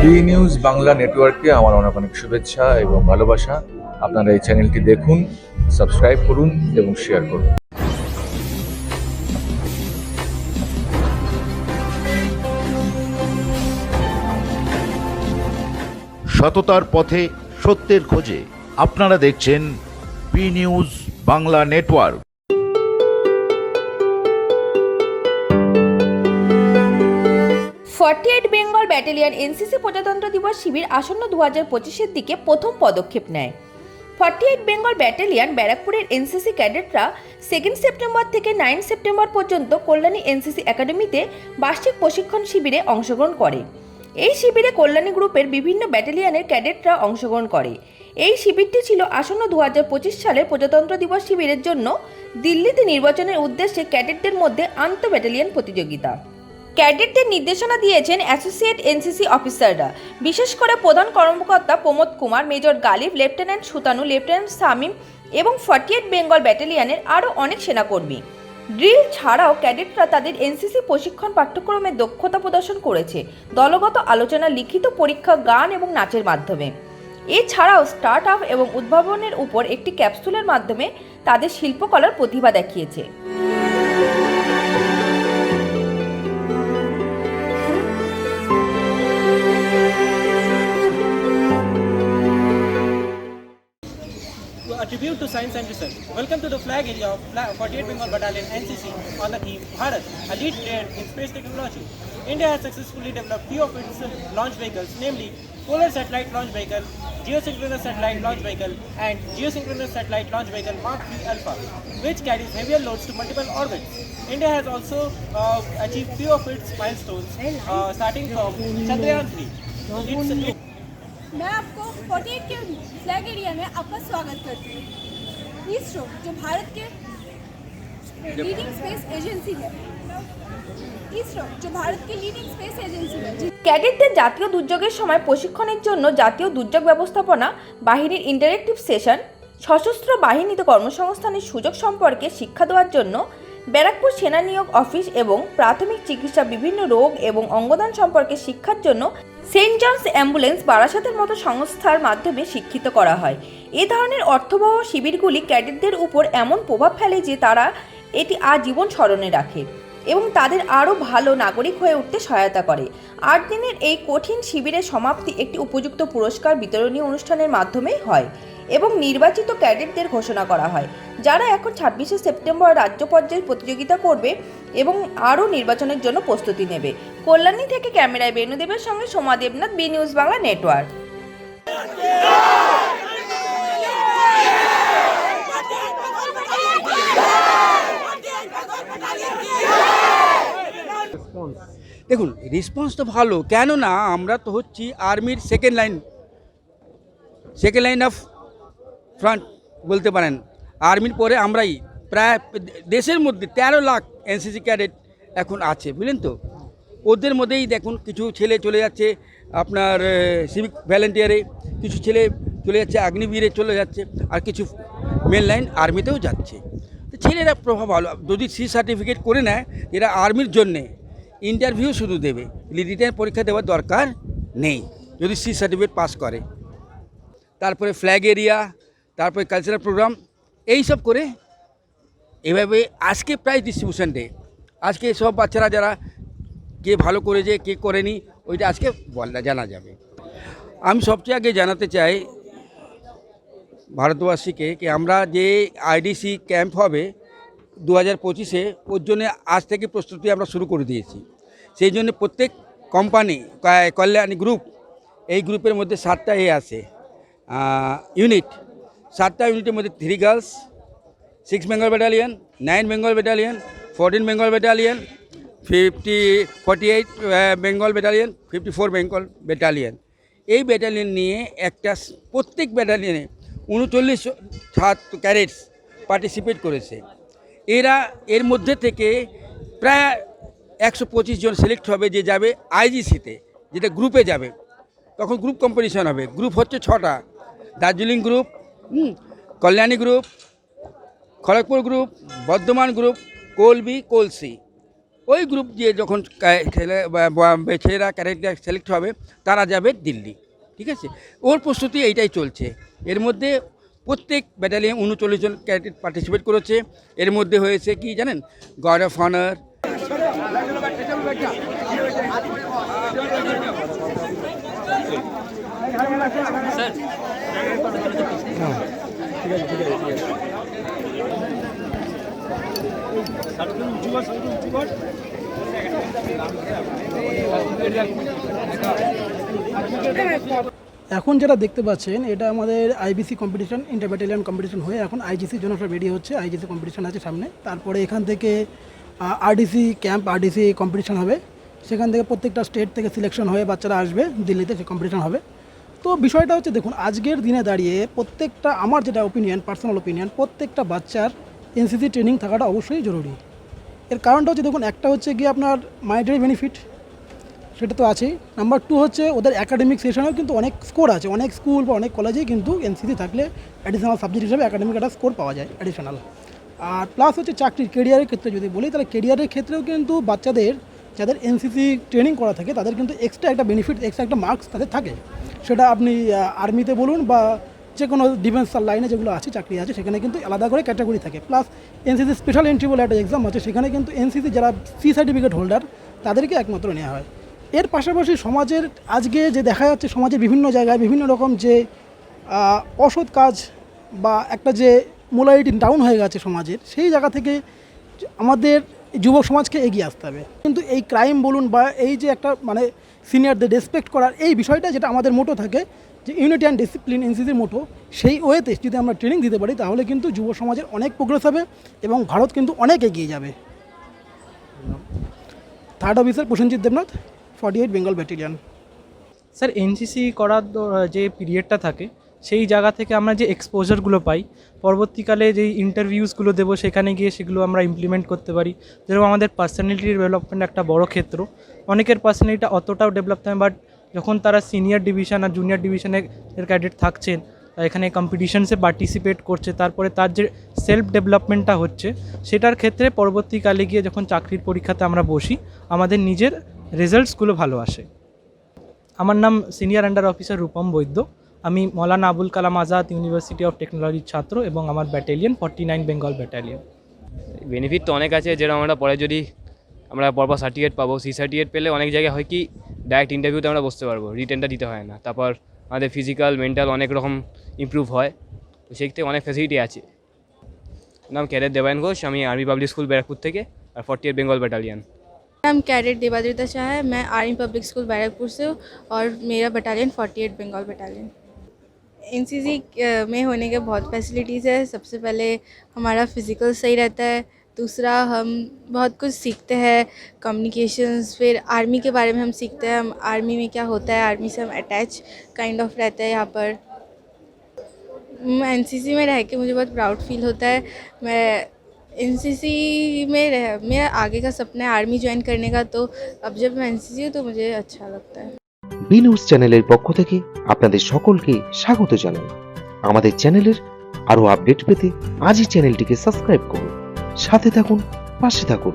B news Bangla নেটওয়ার্কে আমার অনেক অনেক শুভেচ্ছা এবং ভালোবাসা। আপনারা এই চ্যানেলটি দেখুন, সাবস্ক্রাইব করুন এবং শেয়ার করুন। সততার পথে সত্যের খোঁজে আপনারা দেখছেন B news Bangla network. 48 Bengal battalion NCC প্রজাতন্ত্র দিবস শিবির আসন্ন 2025-এর দিকে প্রথম পদক্ষেপ নেয়। 48 বেঙ্গল ব্যাটালিয়ন ব্যারাকপুরের এনসিসি ক্যাডেটরা 2 সেপ্টেম্বর থেকে 9 সেপ্টেম্বর পর্যন্ত কল্যাণী এনসিসি একাডেমিতে বার্ষিক প্রশিক্ষণ শিবিরে অংশগ্রহণ করে। এই শিবিরে কল্যাণী গ্রুপের বিভিন্ন ব্যাটালিয়নের ক্যাডেটরা অংশগ্রহণ করে। এই শিবিরটি ছিল আসন্ন 2025 সালের প্রজাতন্ত্র দিবস শিবিরের জন্য দিল্লিতে নির্বাচনের উদ্দেশ্যে ক্যাডেটদের মধ্যে আন্তঃ ব্যাটালিয়ন প্রতিযোগিতা। ক্যাডেটদের নির্দেশনা দিয়েছেন অ্যাসোসিয়েট এনসিসি অফিসাররা, বিশেষ করে প্রধান কর্মকর্তা Pramod Kumar, major Ghalib, lieutenant Sutanu, lieutenant Shamim এবং 48 বেঙ্গল ব্যাটালিয়নের আরও অনেক সেনাকর্মী। ড্রিল ছাড়াও ক্যাডেটরা তাদের এনসিসি প্রশিক্ষণ পাঠ্যক্রমে দক্ষতা প্রদর্শন করেছে দলগত আলোচনা, লিখিত পরীক্ষা, গান এবং নাচের মাধ্যমে। এছাড়াও স্টার্ট আপ এবং উদ্ভাবনের উপর একটি ক্যাপসুলের মাধ্যমে তাদের শিল্পকলার প্রতিভা দেখিয়েছে। A tribute to science and research. Welcome to the flag area of 48 Bengal Battalion NCC on the theme Bharat, a lead player in space technology. India has successfully developed few of its launch vehicles, namely Polar Satellite Launch Vehicle, Geosynchronous Satellite Launch Vehicle and Geosynchronous Satellite Launch Vehicle Mark III Alpha, which carries heavier loads to multiple orbits. India has also achieved few of its milestones, starting from Chandrayaan 3. मैं आपको 48 के flag area में आपका स्वागत करती हूँ। इसरो जो भारत के लीडिंग स्पेस एजेंसी है, ক্যাডেটদের জাতীয় দুর্যোগের সময় প্রশিক্ষণের জন্য জাতীয় দুর্যোগ ব্যবস্থাপনা বাহিনীর ইন্টারেক্টিভ সেশন, সশস্ত্র বাহিনীতে কর্মসংস্থানের সুযোগ সম্পর্কে শিক্ষা দেওয়ার জন্য ব্যারাকপুর সেনা নিয়োগ অফিস এবং প্রাথমিক চিকিৎসা, বিভিন্ন রোগ এবং অঙ্গদান সম্পর্কে শিক্ষার জন্য সেন্ট জনস অ্যাম্বুলেন্স, বারাসাতের মতো সংস্থার মাধ্যমে শিক্ষিত করা হয়। এ ধরনের অর্থবহ শিবিরগুলি ক্যাডেটদের উপর এমন প্রভাব ফেলে যে তারা এটি আজীবন স্মরণে রাখে এবং তাদের আরও ভালো নাগরিক হয়ে উঠতে সহায়তা করে। 8 দিনের এই কঠিন শিবিরের সমাপ্তি একটি উপযুক্ত পুরস্কার বিতরণী অনুষ্ঠানের মাধ্যমে হয় এবং নির্বাচিত ক্যাডেটদের ঘোষণা করা হয়, যারা এখন 26 সেপ্টেম্বর রাজ্য পর্যায়ে প্রতিযোগিতা করবে এবং আরও নির্বাচনের জন্য প্রস্তুতি নেবে। কল্যাণী থেকে ক্যামেরায় বেণুদেবের সঙ্গে Soma Debnath, B news Bangla network. দেখুন, রেসপন্স তো ভালো, কেননা আমরা তো হচ্ছি আর্মির সেকেন্ড লাইন অফ ফ্রন্ট বলতে পারেন। আর্মির পরে আমরাই প্রায় দেশের মধ্যে 13 লাখ এনসিসি ক্যাডেট এখন আছে, বুঝলেন তো। ওদের মধ্যেই দেখুন কিছু ছেলে চলে যাচ্ছে আপনার সিভিক ভলেন্টিয়ারে, কিছু ছেলে চলে যাচ্ছে অগ্নিবীরে চলে যাচ্ছে, আর কিছু মেন লাইন আর্মিতেও যাচ্ছে। তো ছেলেরা প্রভাব ভালো, যদি সি সার্টিফিকেট করে নেয় এরা আর্মির জন্যে ইন্টারভিউ শুধু দেবে, রিটেন পরীক্ষা দেওয়ার দরকার নেই যদি সি সার্টিফিকেট পাস করে। তারপরে ফ্ল্যাগ এরিয়া, তারপরে কালচারাল প্রোগ্রাম, এই সব করে এভাবে আজকে প্রাইজ ডিস্ট্রিবিউশন ডে। আজকে সব বাচ্চারা যারা কে ভালো করেছে কে করেনি ওইটা আজকে জানা যাবে। আমি সবচেয়ে আগে জানাতে চাই ভারতবাসীকে কি আমরা যে আইডিসি ক্যাম্প হবে 2025-এ, ওর জন্য আজ থেকে প্রস্তুতি আমরা শুরু করে দিয়েছি। সেই জন্য প্রত্যেক কোম্পানি, কল্যাণী গ্রুপ, এই গ্রুপের মধ্যে 7টা আছে ইউনিট। 7টা ইউনিটের মধ্যে 3 girls, 6 Bengal battalion, 9 Bengal battalion, 14 Bengal battalion, 48 Bengal battalion, 54 Bengal battalion. এই ব্যাটালিয়ন নিয়ে একটা প্রত্যেক ব্যাটালিয়নে 39 ছাত্র ক্যাডেটস পার্টিসিপেট করেছে। এর মধ্যে থেকে প্রায় 125 জন সিলেক্ট হবে যে যাবে আইজিসিতে, যেটা গ্রুপে যাবে। তখন গ্রুপ কম্পিটিশন হবে। গ্রুপ হচ্ছে 6টা: Darjeeling group, Kalyani group, Kharagpur group, Bardhaman group, কোলবি, কোলসি। ওই গ্রুপ দিয়ে যখন ছেলেরা ক্যাডেটরা সিলেক্ট হবে তারা যাবে দিল্লি, ঠিক আছে। ওর প্রস্তুতি এইটাই চলছে। এর মধ্যে প্রত্যেক ব্যাটালিয়ন 39 জন ক্যাডেট পার্টিসিপেট করেছে। এর মধ্যে হয়েছে কি জানেন, গার্ড অফ অনার, এখন যেটা দেখতে পাচ্ছেন এটা আমাদের IBC competition, inter battalion competition হয়ে এখন আইজিসির জন্য সব রেডি হচ্ছে। আইজিসি কম্পিটিশন আছে সামনে, তারপরে এখান থেকে আরডিসি ক্যাম্প, আরডিসি কম্পিটিশন হবে। সেখান থেকে প্রত্যেকটা স্টেট থেকে সিলেকশন হয়ে বাচ্চারা আসবে দিল্লিতে, সে কম্পিটিশন হবে। তো বিষয়টা হচ্ছে দেখুন, আজকের দিনে দাঁড়িয়ে প্রত্যেকটা, আমার যেটা ওপিনিয়ন, পার্সোনাল ওপিনিয়ন, প্রত্যেকটা বাচ্চার এনসিসি ট্রেনিং থাকাটা অবশ্যই জরুরি। এর কারণটা হচ্ছে দেখুন, একটা হচ্ছে গিয়ে আপনার মানিটারি বেনিফিট, সেটা তো আছেই। নাম্বার 2 হচ্ছে ওদের একাডেমিক সেশনেও কিন্তু অনেক স্কোর আছে। অনেক স্কুল বা অনেক কলেজেই কিন্তু এনসিসি থাকলে অ্যাডিশনাল সাবজেক্ট হিসেবে একাডেমিক একটা স্কোর পাওয়া যায় অ্যাডিশনাল। আর প্লাস হচ্ছে চাকরির কেরিয়ারের ক্ষেত্রে যদি বলি, তাহলে কেরিয়ারের ক্ষেত্রেও কিন্তু বাচ্চাদের যাদের এনসিসি ট্রেনিং করা থাকে তাদের কিন্তু এক্সট্রা একটা বেনিফিট, এক্সট্রা একটা মার্কস তাদের থাকে। সেটা আপনি আর্মিতে বলুন বা যে কোনো ডিফেন্স লাইনে যেগুলো আছে, চাকরি আছে, সেখানে কিন্তু আলাদা করে ক্যাটাগরি থাকে। প্লাস এনসিসি স্পেশাল এন্ট্রি বলে একটা এক্সাম আছে, সেখানে কিন্তু এনসিসি যারা সি সার্টিফিকেট হোল্ডার তাদেরকে একমাত্র নেওয়া হয়। এর পাশাপাশি সমাজের আজকে যে দেখা যাচ্ছে, সমাজের বিভিন্ন জায়গায় বিভিন্ন রকম যে অসৎ কাজ বা একটা যে মোরালিটি ডাউন হয়ে গেছে সমাজের, সেই জায়গা থেকে আমাদের যুব সমাজকে এগিয়ে আসতে হবে। কিন্তু এই ক্রাইম বলুন বা এই যে একটা মানে সিনিয়রদের রেসপেক্ট করার এই বিষয়টা, যেটা আমাদের মোটো থাকে যে ইউনিটি অ্যান্ড ডিসিপ্লিন এনসিসির মোটো, সেই ওয়েতে যদি আমরা ট্রেনিং দিতে পারি তাহলে কিন্তু যুব সমাজের অনেক প্রোগ্রেস হবে এবং ভারত কিন্তু অনেক এগিয়ে যাবে। Third officer Prosenjit Debnath, 48 Bengal battalion. Sir, NCC করার যে পিরিয়ডটা থাকে সেই জায়গা থেকে আমরা যে এক্সপোজারগুলো পাই, পরবর্তীকালে যেই ইন্টারভিউসগুলো দেবো সেখানে গিয়ে সেগুলো আমরা ইমপ্লিমেন্ট করতে পারি। যেরকম আমাদের পার্সোনালিটি ডেভেলপমেন্ট একটা বড় ক্ষেত্র। অনেকের পার্সোনালিটিটা অতটাও ডেভেলপ হয়, বাট যখন তারা সিনিয়র ডিভিশন আর জুনিয়র ডিভিশনের ক্যাডেট থাকছেন, এখানে কম্পিটিশনসে পার্টিসিপেট করছে, তারপরে তার যে সেলফ ডেভেলপমেন্টটা হচ্ছে, সেটার ক্ষেত্রে পরবর্তীকালে গিয়ে যখন চাকরির পরীক্ষাতে আমরা বসি, আমাদের নিজের রেজাল্টসগুলো ভালো আসে। আমার নাম সিনিয়র আন্ডার অফিসার রূপম বৈদ্য। আমি মৌলানা আবুল কালাম আজাদ ইউনিভার্সিটি অফ টেকনোলজির ছাত্র এবং আমার ব্যাটালিয়ন 49 বেঙ্গল ব্যাটালিয়ন। বেনিফিট তো অনেক আছে, যেরকম আমরা পরে যদি আমরা পরপর সার্টিফিকেট পাবো, সি সার্টিফিকেট পেলে অনেক জায়গায় হয় কি ডাইরেক্ট ইন্টারভিউতে আমরা বসতে পারবো, রিটেনটা দিতে হয় না। তারপর আমাদের ফিজিক্যাল মেন্টাল অনেক রকম ইমপ্রুভ হয়, তো সেই থেকে অনেক ফ্যাসিলিটি আছে। নাম ক্যাডেট দেবায়ন ঘোষ, আমি আর্মি পাবলিক স্কুল ব্যারাকপুর থেকে, আর 48 বেঙ্গল ব্যাটালিয়ন। नाम कैडेट देवाद्रिता शाह है। मैं आर्मी पब्लिक स्कूल बैरकपुर से हूँ और मेरा बटालियन 48 बंगाल बटालियन। एनसीसी में होने के बहुत फैसिलिटीज़ है। सबसे पहले हमारा फिज़िकल सही रहता है, दूसरा हम बहुत कुछ सीखते हैं, कम्युनिकेशंस, फिर आर्मी के बारे में हम सीखते हैं, हम आर्मी में क्या होता है, आर्मी से हम अटैच काइंड ऑफ रहते हैं यहाँ पर। एनसीसी में रह के मुझे बहुत प्राउड फील होता है। मैं एनसीसी में मेरा आगे का सपना है आर्मी ज्वाइन करने का, तो अब जब मैं एनसीसी हूँ तो मुझे अच्छा लगता है। বি নিউজ চ্যানেলের পক্ষ থেকে আপনাদের সকলকে স্বাগত জানাই। আমাদের চ্যানেলের আরো আপডেট পেতে আজই চ্যানেলটিকে সাবস্ক্রাইব করুন, সাথে থাকুন, পাশে থাকুন।